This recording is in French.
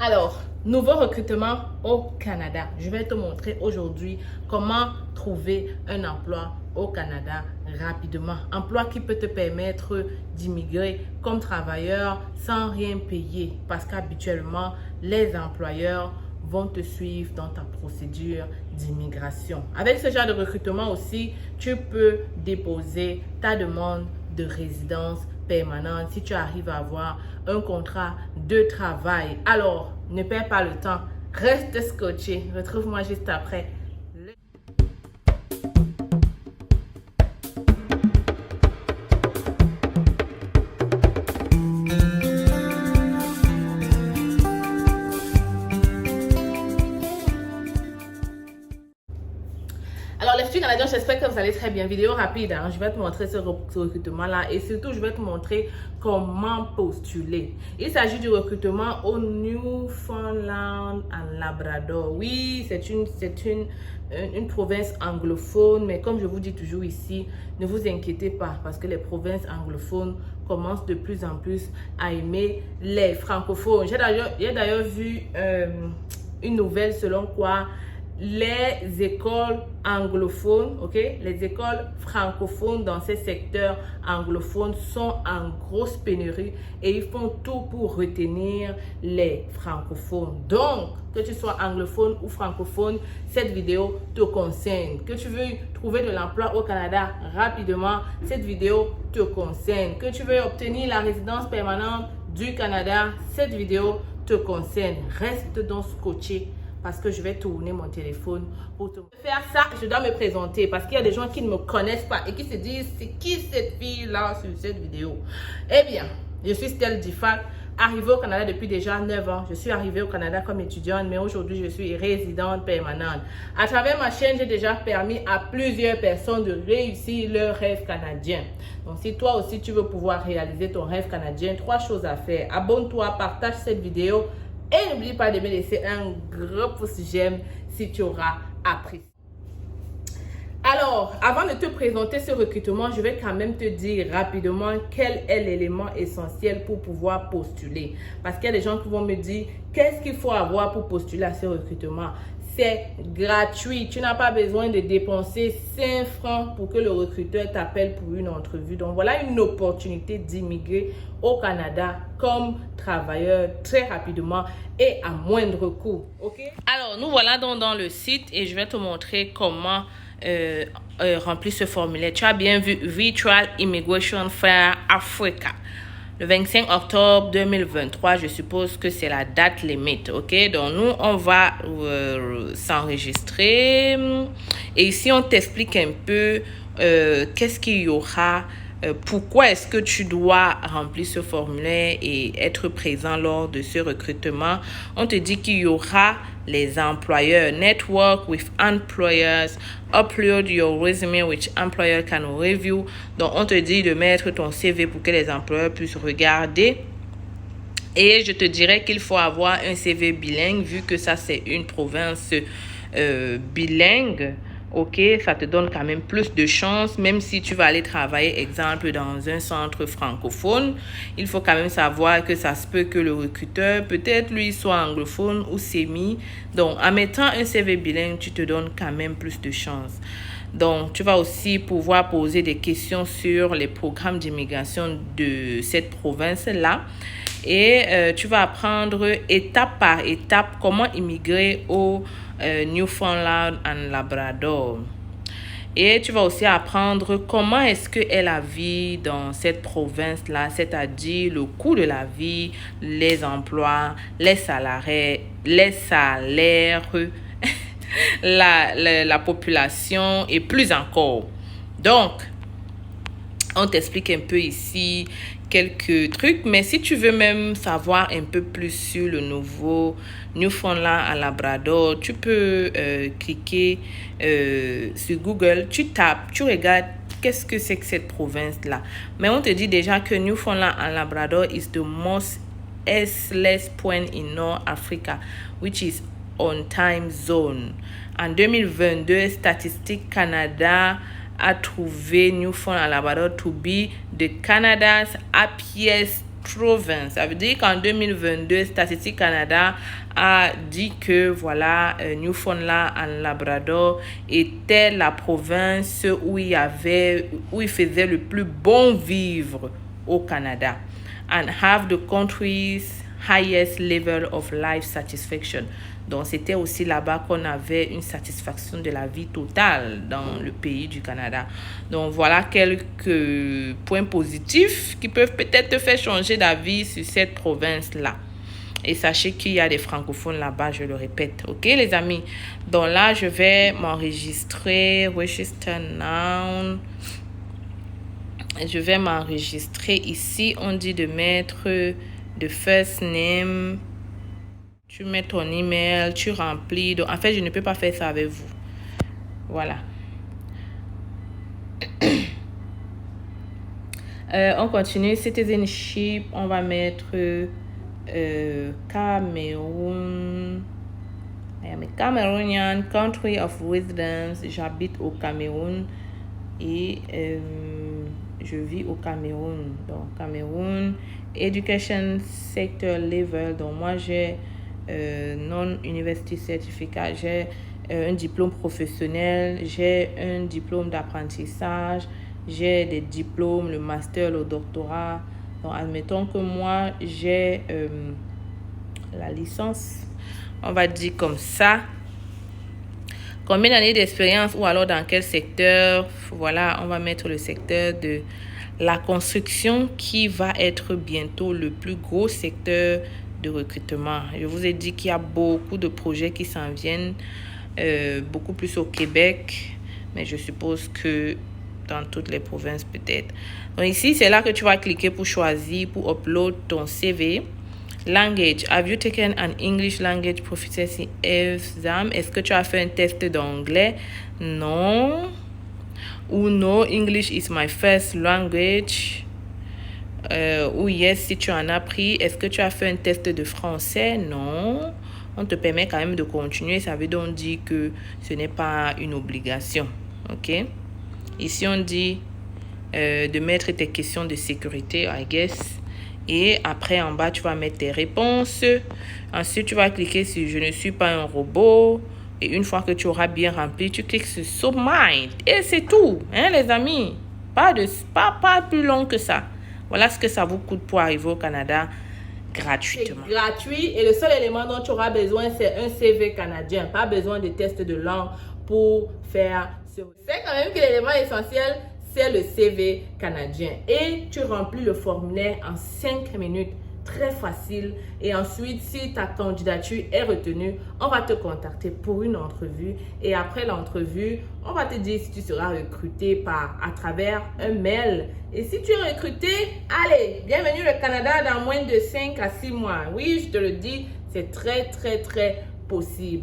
Alors, nouveau recrutement au Canada. Je vais te montrer aujourd'hui comment trouver un emploi au Canada rapidement. Emploi qui peut te permettre d'immigrer comme travailleur sans rien payer parce qu'habituellement, les employeurs vont te suivre dans ta procédure d'immigration. Avec ce genre de recrutement aussi, tu peux déposer ta demande de résidence permanente si tu arrives à avoir un contrat de travail. Alors, ne perds pas le temps, reste scotché. Retrouve-moi juste après. Alors les futurs Canadiens, j'espère que vous allez très bien. Vidéo rapide, hein. Je vais te montrer ce recrutement-là et surtout, je vais te montrer comment postuler. Il s'agit du recrutement au Newfoundland and Labrador. Oui, c'est une province anglophone, mais comme je vous dis toujours ici, ne vous inquiétez pas parce que les provinces anglophones commencent de plus en plus à aimer les francophones. J'ai d'ailleurs vu une nouvelle selon quoi les écoles anglophones, ok, les écoles francophones dans ces secteurs anglophones sont en grosse pénurie et ils font tout pour retenir les francophones. Donc, que tu sois anglophone ou francophone, cette vidéo te concerne. Que tu veux trouver de l'emploi au Canada rapidement, cette vidéo te concerne. Que tu veux obtenir la résidence permanente du Canada, cette vidéo te concerne. Reste donc scotché parce que je vais tourner mon téléphone pour te faire ça. Je dois me présenter parce qu'il y a des gens qui ne me connaissent pas et qui se disent c'est qui cette fille là sur cette vidéo. Eh bien, je suis Stell Difak, arrivée au Canada depuis déjà 9 ans. Je suis arrivée au Canada comme étudiante, mais aujourd'hui je suis résidente permanente. À travers ma chaîne, j'ai déjà permis à plusieurs personnes de réussir leur rêve canadien. Donc si toi aussi tu veux pouvoir réaliser ton rêve canadien, 3 choses à faire. Abonne-toi, partage cette vidéo. Et n'oublie pas de me laisser un gros pouce j'aime si tu auras apprécié. Alors, avant de te présenter ce recrutement, je vais quand même te dire rapidement quel est l'élément essentiel pour pouvoir postuler. Parce qu'il y a des gens qui vont me dire, qu'est-ce qu'il faut avoir pour postuler à ce recrutement? C'est gratuit. Tu n'as pas besoin de dépenser 5 francs pour que le recruteur t'appelle pour une entrevue. Donc, voilà une opportunité d'immigrer au Canada comme travailleur très rapidement et à moindre coût. OK? Alors, nous voilà donc dans le site et je vais te montrer comment remplir ce formulaire. Tu as bien vu Virtual Immigration Fair Africa. Le 25 octobre 2023, je suppose que c'est la date limite, ok? Donc, nous, on va s'enregistrer. Et ici, on t'explique un peu qu'est-ce qu'il y aura, pourquoi est-ce que tu dois remplir ce formulaire et être présent lors de ce recrutement. On te dit qu'il y aura les employeurs, network with employers, upload your resume which employer can review. Donc, on te dit de mettre ton CV pour que les employeurs puissent regarder. Et je te dirais qu'il faut avoir un CV bilingue vu que ça, c'est une province bilingue. Ok, ça te donne quand même plus de chance, même si tu vas aller travailler, exemple, dans un centre francophone. Il faut quand même savoir que ça se peut que le recruteur, peut-être lui, soit anglophone ou sémi. Donc, en mettant un CV bilingue, tu te donnes quand même plus de chance. Donc, tu vas aussi pouvoir poser des questions sur les programmes d'immigration de cette province-là. Et tu vas apprendre étape par étape comment immigrer au Newfoundland and Labrador. Et tu vas aussi apprendre comment est-ce qu'est la vie dans cette province-là, c'est-à-dire le coût de la vie, les emplois, les salaires, la population et plus encore. Donc, on t'explique un peu ici quelques trucs, mais si tu veux même savoir un peu plus sur le nouveau Newfoundland à Labrador, tu peux cliquer sur Google, tu tapes, tu regardes qu'est-ce que c'est que cette province-là. Mais on te dit déjà que Newfoundland and Labrador is the most eastless point in North Africa, which is on time zone. En 2022, Statistique Canada a trouvé Newfoundland and Labrador to be the Canada's happiest province. Ça veut dire qu'en 2022, Statistique Canada a dit que voilà, Newfoundland and Labrador était la province où il faisait le plus bon vivre au Canada, and have the country's highest level of life satisfaction. Donc, c'était aussi là-bas qu'on avait une satisfaction de la vie totale dans le pays du Canada. Donc, voilà quelques points positifs qui peuvent peut-être te faire changer d'avis sur cette province-là. Et sachez qu'il y a des francophones là-bas, je le répète. OK, les amis? Donc là, je vais m'enregistrer. Register now. Je vais m'enregistrer ici. On dit de mettre the first name. Tu mets ton email, tu remplis. Donc, en fait, je ne peux pas faire ça avec vous. Voilà. On continue. Citizenship, on va mettre Cameroun. I am a Cameroonian, country of residence. J'habite au Cameroun et je vis au Cameroun. Donc, Cameroun, education sector level. Donc, moi, j'ai non-university certificat, j'ai un diplôme professionnel, j'ai un diplôme d'apprentissage, j'ai des diplômes, le master, le doctorat. Donc, admettons que moi, j'ai la licence, on va dire comme ça. Combien d'années d'expérience ou alors dans quel secteur? Voilà, on va mettre le secteur de la construction qui va être bientôt le plus gros secteur de recrutement. Je vous ai dit qu'il y a beaucoup de projets qui s'en viennent, beaucoup plus au Québec, mais je suppose que dans toutes les provinces peut-être. Donc ici, c'est là que tu vas cliquer pour choisir, pour upload ton CV. Language. Have you taken an English language proficiency exam? Est-ce que tu as fait un test d'anglais? Non. Ou no, English is my first language. Ou yes, si tu en as pris. Est-ce que tu as fait un test de français? Non. On te permet quand même de continuer. Ça veut donc dire que ce n'est pas une obligation. OK? Ici, on dit de mettre tes questions de sécurité, I guess. Et après, en bas, tu vas mettre tes réponses. Ensuite, tu vas cliquer sur « Je ne suis pas un robot ». Et une fois que tu auras bien rempli, tu cliques sur « Submit ». Et c'est tout, hein, les amis. Pas plus long que ça. Voilà ce que ça vous coûte pour arriver au Canada gratuitement. C'est gratuit et le seul élément dont tu auras besoin, c'est un CV canadien. Pas besoin de test de langue pour faire ce. C'est quand même que l'élément essentiel, c'est le CV canadien. Et tu remplis le formulaire en 5 minutes. Très facile. Et ensuite, si ta candidature est retenue, on va te contacter pour une entrevue. Et après l'entrevue, on va te dire si tu seras recruté à travers un mail. Et si tu es recruté, allez, bienvenue au Canada dans moins de 5 à 6 mois. Oui, je te le dis, c'est très, très, très possible.